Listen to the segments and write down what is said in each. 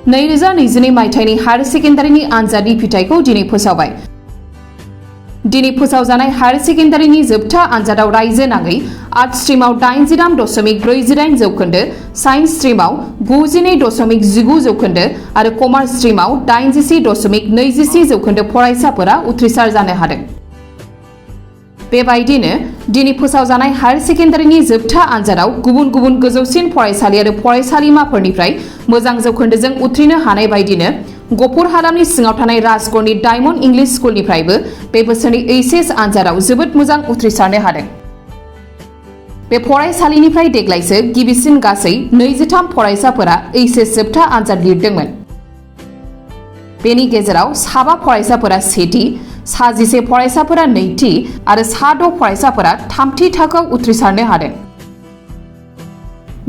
2022 मायथाइनि हायर सेकेन्डारिनि आनजादनि फिथाइखौ दिनै फोसावबाय। दिनै फोसावजानाय हायर सेकेन्डारिनि जोबथा आनजादाव रायजो नाङै आर्ट्स स्ट्रीमाव 89.48 जौखोन्दो, साइन्स स्ट्रीमाव 92.19 जौखोन्दो आरो कमार्स स्ट्रीमाव 81.24 जौखोन्दो फरायसाफोरा उथ्रिसार जानो हादों। बेबायदिनो दिनै फोसावजानाय हायर सेकेन्डारिनि जोबथा आनजादाव गुबुन गुबुन गोजौसिन फरायसालि आरो फरायसालिमाफोरनिफ्राय मोजां जौखोन्दोजों उथ्रिनो हानाय बायदिनो गफुर हालामनि सिङाव थानाय राजगड़नि डायमन्ड इंलिश स्कुलनिफ्रायबो बे बोसोरनि एचएस आनजादाव जोबोद मोजां उथ्रिसारनो हादों। बे फरायसालिनिफ्राय देग्लायसो गिबिसिन गासै 23 फरायसाफोरा एचएस जोबथा आनजाद लिरदोंमोन। बेनि गेजेराव 7 फरायसाफोरा सेथि, 11 फरायसाफोरा नैथि आरो 6 फरायसाफोरा थामथि थाखोआव उथ्रिसारनो हादों।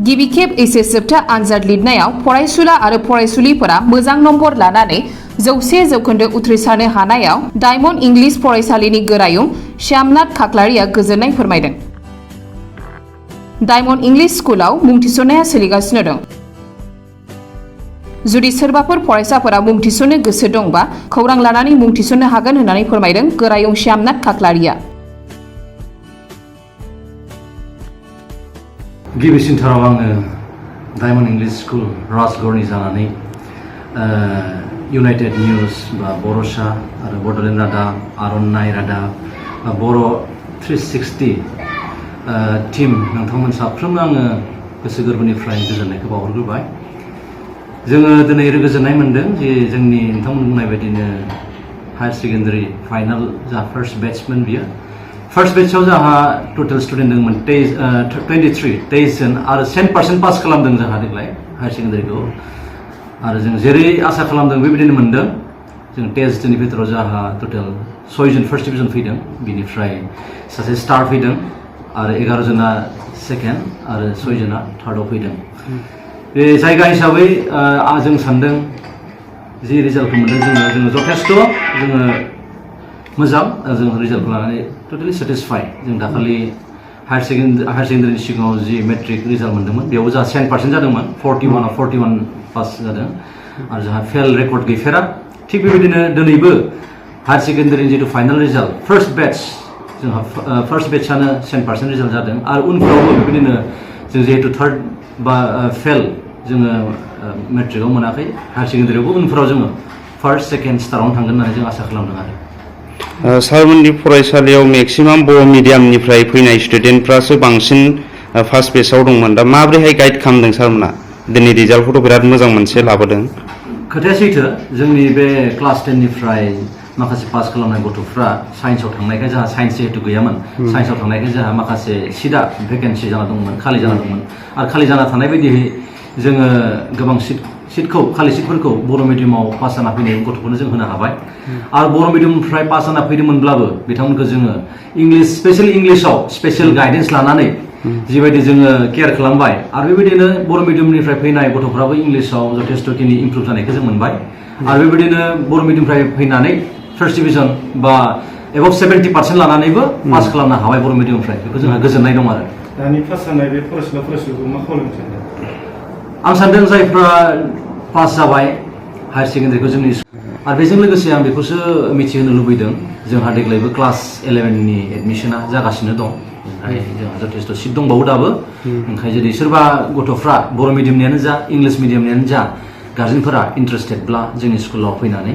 गिबि खेब एचएस जोबथा आनजाद लिरनायाव फरायसुला आरो फरायसुलिफोरा मोजां नम्बर लानानै 100 जौखोन्दो उथ्रिसारनो हानायाव डायमन्ड इंलिश फरायसालिनि गोरायुं श्यामनाथ खाख्लारिया गोजोननाय फोरमायदों। डायमन्ड इंलिश स्कुलाव मुं थिसननाया सोलिगासिनो दं। जुदि सोरबाफोर फरायसाफोरा मुं थिसननो गोसो दंबा खौरां लानानै मुं थिसननो हागोन होननानै फोरमायदों गोरायुं श्यामनाथ खाख्लारिया। गिबिसिनथाराव आङो डायमन्ड इंलिश स्कुल राजगड़नि जानानै इउनाइटेड निउज बा बड'सा आरो बड'लेण्ड रादाब, आर'नाइ रादाब, बर' 360 टीम नोंथांमोन साफ्रोमबो आङो गोसो गोरबोनिफ्राय गोजोननायखौ बावहरग्रोबाय। जोङो दिनै गोजोननाय मोन्दों जे जोंनि नोंथांमोन बुंनाय बायदिनो हायर सेकेन्डारि फाइनाल जा फार्स्ट बेट्समोन बियो फार्स्ट बेट्सआव जोंहा टटेल स्टुडेन्ट दंमोन 23 जन आरो 100% पास खालामदों जोंहा देग्लाय हायर सेकेन्डारिखौ। आरो जों जेरै आसा खालामदों बेबायदिनो मोन्दों। जों टेस्टनि भितराव जोंहा टटेल 6 जन फार्स्ट डिभिजन फैदों, बिनिफ्राय सासे स्टार फैदों आरो 11 जना सेकेन्ड आरो 6 जना थार्डआव फैदों। बे जायगा हिसाबै जों सान्दों जि रिजाल्टखौ मोन्दों जोङो जथेस्थ' जोङो मोजां जों रिजाल्टखौ लानानै टटेलि सेटिसफाइ। जों दाखालि हायर सेकेन्डारिनि सिगाङाव जि मेट्रिक रिजाल्ट मोन्दोंमोन बेयावबो जोंहा 100% जादोंमोन, 41 पास जादों आरो जोंहा फेल रेकर्ड गैफेरा। थिग बेबायदिनो दिनैबो हायर सेकेन्डारिनि जिथु फाइनाल रिजाल्ट फार्स्ट बेट्स जोंहा फार्स्ट बेट्सआनो 100% रिजाल्ट जादों आरो उनफ्रावबो बेबायदिनो जों जिहेतु थार्ड बा फेल जोङो मेट्रिकआव मोनाखै, हायर सेकेन्डारियावबो उनफ्राव जोङो फार्स्ट सेकेन्ड स्टारावनो थांगोन होननानै जों आसा खालामदों आरो। सारमोननि फरायसालियाव मेक्सिमाम बर' मिडियामनिफ्राय फैनाय स्टुडेन्टफ्रासो बांसिन फार्स्ट बेचआव दंमोन। दा माबोरैहाय गाइड खालामदों सारमोना? दिनै रिजाल्टखौथ' बिराद मोजां मोनसे लाबोदों। खोथाया सैथो, जोंनि बे क्लास 10 निफ्राय माखासे पास खालामनाय गथ'फ्रा साइन्सआव थांनायखाय जोंहा साइन्स जिहेतु गैयामोन, साइन्सआव थांनायखाय जोंहा माखासे सिदा भेकेन्सि जाना दंमोन, खालि जाना दंमोन आरो खालि जाना थानाय बायदियै जोङो गोबां खालि सिटफोरखौ बर' मिडियामाव पास जाना फैनाय गथ'फोरनो जों होनो हाबाय। आरो बर' मिडियामनिफ्राय पास जाना फैदोंमोनब्लाबो बिथांमोनखौ जोङो स्पेसियेल इंलिसाव स्पेसियेल गाइडेन्स लानानै जिबायदि जोङो केयार खालामबाय आरो बेबायदिनो बर' मिडियामनिफ्राय फैनाय गथ'फ्राबो इंलिसाव जथेस्थ'खिनि इमप्रुभ जानायखौ जों मोनबाय। आरो बेबायदिनो बर' मिडियामनिफ्राय फैनानै फार्स्ट डिभिजन बा एबाव 70% लानानैबो पास खालामनो हाबाय बर' मिडियामनिफ्राय। बेखौ जोंहा गोजोननाय दं आरो। दानि पास जानाय बे फरायसालिखौ मा खालामनो सानदों? आं सानदों जायफ्रा पास जाबाय हायर सेकेन्डारिखौ जोंनि आरो बेजों लोगोसे आं बेखौसो मिथिहोनो लुबैदों जोंहा देग्लायबो क्लास 11नि एडमिसना जागासिनो दं। ओमफ्राय जोंहा जथेस्थ' सिट दंबावो दाबो। ओंखायनो जुदि सोरबा गथ'फ्रा बर' मिडियामनियानो जा इंलिस मिडियामनियानो जा गार्जेनफोरा इन्टारेस्टेडब्ला जोंनि स्कुलाव फैनानै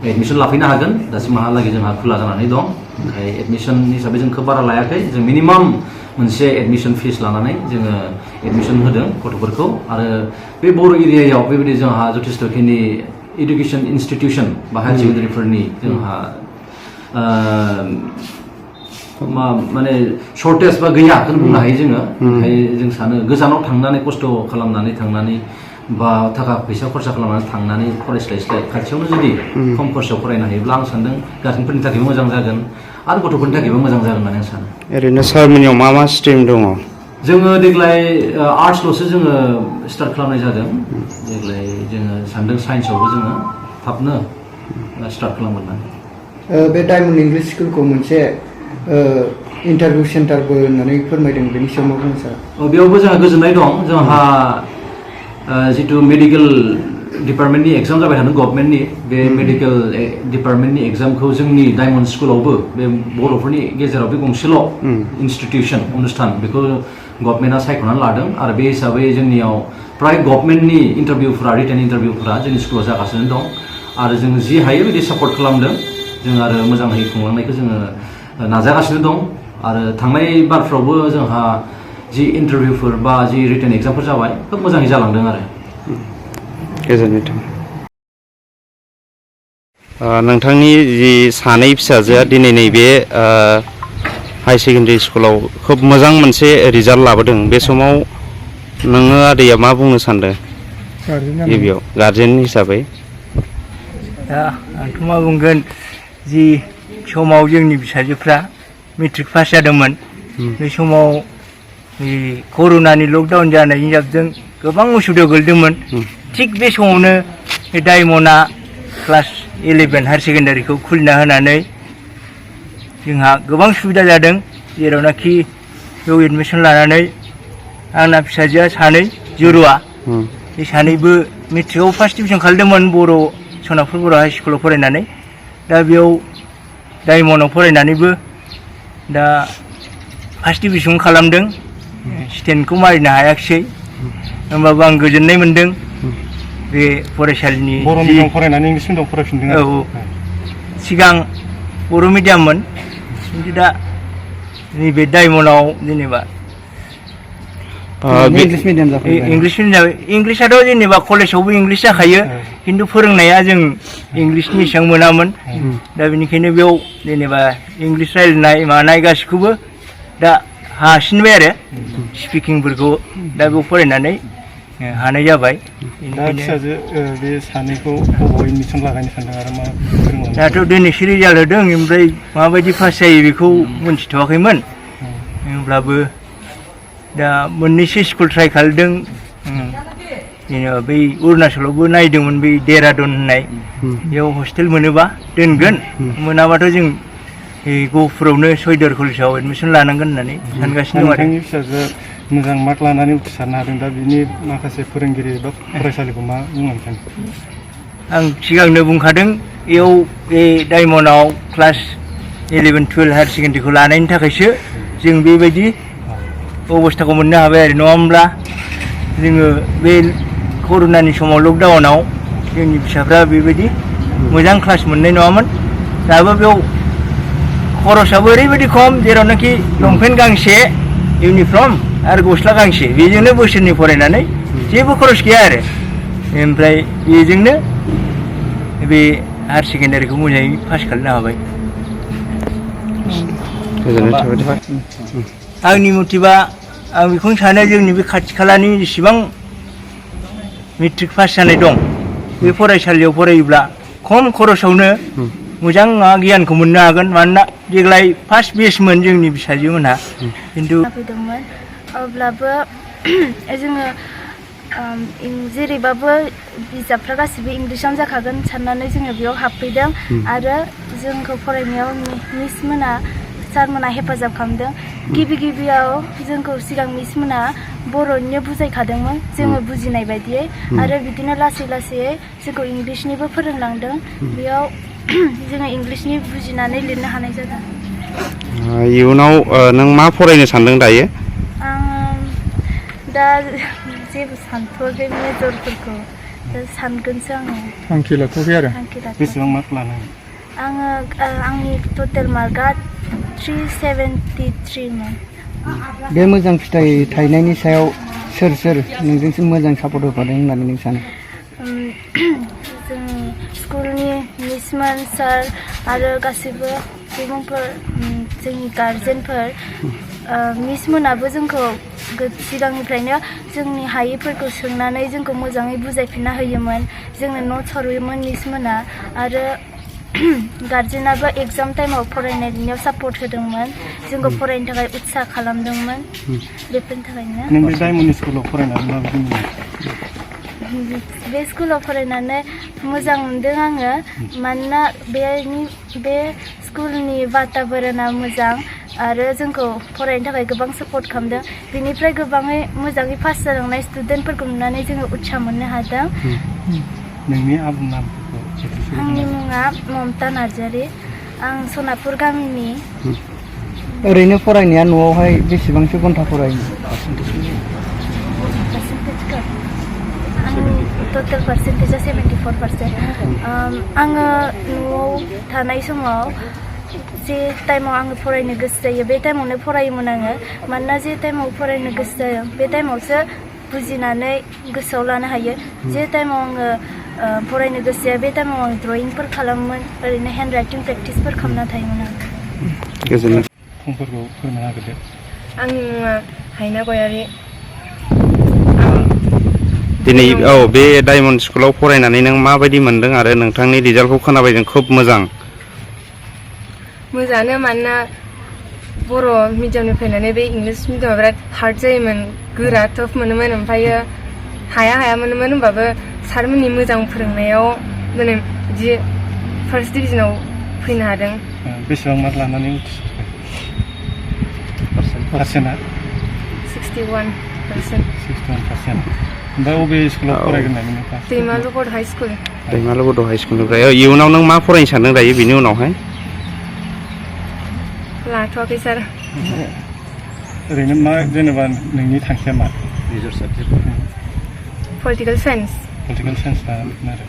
एडमिसन लाफैनो हागोन। दासिमहालागै जोंहा खुला जानानै दं। ओमफ्राय एडमिसन हिसाबै जों खोब बारा लायाखै, जों मिनिमाम मोनसे एडमिसन फिस लानानै जोङो एडमिसन होदों गथ'फोरखौ। आरो बे बर' एरियायाव बेबायदि जोंहा जथेस्थ'खिनि इडुकेसन इनस्टिटिउसन बा हायार सेकेन्डारिफोरनि जोंहा माने सर्टेज बा गैया बेखौनो बुंनो हायो जोङो। ओंखायनो जों सानो गोजानाव थांनानै खस्थ' खालामनानै थांनानै बा थाखा फैसा खरसा खालामनानै थांनानै फरायस्लायस्लाय खाथियावनो जुदि खम खरसायाव फरायनो हायोब्ला आं सानदों गार्जेनफोरनि थाखायबो मोजां जागोन आरो गथ'फोरनि थाखायबो मोजां जागोन होननानै आं सानो। ओरैनो सारमोननियाव मा मा स्ट्रिम दङ? जोङो देग्लाय आर्ट्सल'सो जोङो स्टार्ट खालामनाय जादों। देग्लाय जोङो सानदों साइन्सआवबो जोङो थाबनो स्टार्ट खालामगोन होननानै। बे डायमन्ड इंलिश स्कुलखौ मोनसे इन्टारभिउ सेन्टारबो होननानै फोरमायदों, बेनि सायाव मा बुंनो सार? बेयावबो जोंहा गोजोननाय दं। जोंहा जितु मेडिकेल डिपार्टमेन्टनि एग्जाम जाबाय थादों गभर्नमेन्टनि बे मेडिकेल डिपार्टमेन्टनि एग्जामखौ जोंनि डायमन्ड स्कुलावबो बे बर'फोरनि गेजेराव बे गंसेल' इन्स्टिटिउसन अनुष्ठान बेखौ गभर्नमेन्टआ सायख'नानै लादों आरो बे हिसाबै जोंनियाव प्राय गभर्नमेन्टनि इन्टारभिउफोरा रिटेन इन्टारभिउफोरा जोंनि स्कुलाव जागासिनो दं आरो जों जि हायो बिदि सापर्ट खालामदों जों आरो मोजाङै खुंलांनायखौ जोङो नाजागासिनो दं आरो थांनाय बारफ्रावबो जोंहा जि इन्टारभिउफोर बा जि रिटेन एग्जामफोर जाबाय खोब मोजाङै जालांदों आरो गोजोननाय थाबाय नोंथांनि जि सानै फिसाजोआ दिनै नैबे हाई सेकेन्डारि स्कुलाव खोब मोजां मोनसे रिजाल्ट लाबोदों बे समाव नोङो आदैया मा बुंनो सानदों गिबियाव गार्जेन हिसाबै दा आंथ' मा बुंगोन जि समाव जोंनि फिसाजोफ्रा मेट्रिक पास जादोंमोन बे समाव कर'नानि लकडाउन जानायनि जाबजों गोबां उसुबिदायाव गोलैदोंमोन थिग बे समावनो डायमन्डआ क्लास 11 हायार सेकेन्डारिखौ खुलिना होनानै जोंहा गोबां सुबिदा जादों जेरावनाखि बेयाव एडमिसन लानानै आंना फिसाजोआ सानै जुरुआ बे सानैबो मेट्रिकआव फार्स्ट डिभिजन खालामदोंमोन बर' सनापुर बर' हाइ स्कुलाव फरायनानै दा बेयाव डायमन्डआव फरायनानैबो दा फार्स्ट डिभिजन खालामदों स्टेन्डखौ मारिनो हायाखिसै होमबाबो आं गोजोननाय मोन्दों बे फरायसालिनि बर' मिडियाम फरायनानै इंलिस मिडियाम फरायफिनदों औ सिगां बर' मिडियाममोन खिन्थु दा नैबे डायमन्डआव जेनेबा इंलिश मिडियाम जाफैबाय इंलिश मिडियाम इंलिशआथ' जेनेबा कलेजावबो इंलिश जाखायो खिन्थु फोरोंनाया जों इंलिशनि एसेबां मोनामोन दा बेनिखायनो बेयाव जेनेबा इंलिश रायज्लायनाय मानाय गासिखौबो दा हासिनबाय आरो स्पिकिंफोरखौ दा बेयाव फरायनानै हानाय जाबाय दा फिसाजो बे सानैखौ बबाव एडमिसन लागायनो सानदों आरो मा फोरोंलांनो दाथ' दिनैसो रिजाल्ट होदों ओमफ्राय माबायदि पास जायो बेखौ मोनथिथ'वाखैमोन होमब्लाबो दा मोननैसो स्कुल ट्राइ खालामदों जेनेबा बै अरुणाचलावबो नायदोंमोन बै देरादुन होननाय बेयाव हस्टेल मोनोबा दोनगोन मोनाबाथ' जों गहपुरावनो सयदर कलेजाव एडमिसन लानांगोन होननानै सानगासिनो दं आरो नोंथांनि फिसाजोआ मोजां मार्क लानानै उथ्रिसारनो हादों दा बिनि माखासे फोरोंगिरि बा फरायसालिखौ मा बुंनो सानो आं सिगांनो बुंखादों बेयाव बे डायमन्डआव क्लास 11-12 हायार सेकेन्डारिखौ लानायनि थाखायसो जों बेबायदि अबस्थाखौ मोननो हाबाय आरो नङा होमब्ला जोङो बे कर'नानि समाव लकडाउनाव जोंनि फिसाफ्रा बेबायदि मोजां क्लास मोननाय नङामोन दाबो बेयाव खरसाबो ओरैबायदि खम जेरावनाखि लंपेन्ट गांसे इउनिफर्म आरो गस्ला गांसे बेजोंनो बोसोरनै फरायनानै जेबो खरस गैया आरो ओमफ्राय बेजोंनो बे हायार सेकेन्डारिखौ मोजाङै पास खालामनो हाबाय आंनि मथेबा आं बेखौनो सानो जोंनि बे खाथि खालानि जेसेबां मेट्रिक पास जानाय दं बे फरायसालियाव फरायोब्ला खम खरसावनो मोजां गियानखौ मोननो हागोन मानोना देग्लाय फार्स्ट बेचमोन जोंनि फिसाजोमोनहा खिन्थु फैदोंमोन अब्लाबो जोङो जेरैबाबो बिजाबफ्रा गासिबो इंलिशावनो जाखागोन साननानै जोङो बेयाव हाबफैदों आरो जोंखौ फरायनायाव मिस मोना सारमोना हेफाजाब खालामदों गिबियाव जोंखौ सिगां मिस मोना बर'निनो बुजायखादोंमोन जोङो बुजिनाय बायदियै आरो बिदिनो लासै लासै जोंखौ इंलिशनिबो फोरोंलांदों बेयाव जोङो इंलिशनि बुजिनानै लिरनो हानाय जादों इयुनाव नों मा फरायनो सानदों दायो आं दा जेबो सानथ'वाखै मेजरफोरखौ सानगोनसो आङो थांखि लाथ'वाखै आरो थांखि लाथ'वाखै बेसेबां मार्क लानो आङो आंनि टटेल मार्कआ 373 मोन बे मोजां फिथाइ थायनायनि सायाव सोर नोंजोंसिम मोजां सापर्ट होफादों होननानै नों सानो जोंनि स्कुलनि मिसमोन सार आरो गासैबो सुबुंफोर जोंनि गार्जेनफोर मिसमोनाबो जोंखौ सिगांनिफ्रायनो जोंनि हायैफोरखौ सोंनानै जोंखौ मोजाङै बुजायफिनना होयोमोन जोंनो नट्स हरोमोन मिसमोना आरो गार्जेनाबो एग्जाम टाइमाव फरायनाय लिरनायाव सापर्ट होदोंमोन जोंखौ फरायनो थाखाय उत्साह खालामदोंमोन बेफोरनि थाखायनो नों बे डायमन्ड स्कुलाव फरायनानै माबायदि मोनो बे स्कुलाव फरायनानै मोजां मोनदों आङो मानोना बे स्कुलनि वातावरना मोजां आरो जोंखौ फरायनो थाखाय गोबां सापर्ट खालामदों बेनिफ्राय गोबाङै मोजाङै पास जालांनाय स्टुडेन्टफोरखौ नुनानै जोङो उत्साह मोननो हादों नोंनि आबुं नामफोरखौ एसे आंनि मुङा ममता नार्जारि आं सनापुर गामिनि ओरैनो फरायनाया न'आवहाय बेसेबांसो घन्टा फरायो आंनि टटेल पार्सेन्टेजा 74%। आङो न'आव थानाय समाव जे टाइमाव आङो फरायनो गोसो जायो बे टाइमावनो फरायोमोन आङो मानोना जे टाइमाव फरायनो गोसो जायो बे टाइमावसो बुजिनानै गोसोआव लानो हायो। जे टाइमाव आङो फरायनो गोसो जाया बे टाइमाव आं ड्रयिंफोर खालामोमोन ओरैनो हेन्ड राइटिं प्रेक्टिसफोर खालामना थायोमोन आं। गोजोननाय फंफोरखौ फोरमायना होग्रोदो। आंनि मुङा हायना गयारि। दिनै बे डायमन्ड स्कुलाव फरायनानै नों माबायदि मोनदों आरो नोंथांनि रिजाल्टखौ खोनाबाय जों खोब मोजां। मोजाङानो मानोना बर' मिडियामनि फैनानै बे इंलिस मिडियामा बिराद हार्ड जायोमोन गोरा टफ मोनोमोन ओमफ्रायो हाया मोनोमोन होमबाबो सारमोननि मोजां फोरोंनायाव दिनै बिदि फार्स्ट डिभिजनाव फैनो हादों। बेसेबां मार्क लानानै पार्सेन्टआ 61%। 61%। ओमफ्राय अबे स्कुलाव फरायगोन नोंथाङा? दैमालु बड' हाइ स्कुल। दैमालु बड' हाइ स्कुलनिफ्राय इयुनाव नों मा फरायनो सानदों दायो बिनि उनावहाय? लाथ'वाखै सार। ओरैनो मा जेनेबा नोंनि थांखिया मा? Major subject political science. Political science लागोन आरो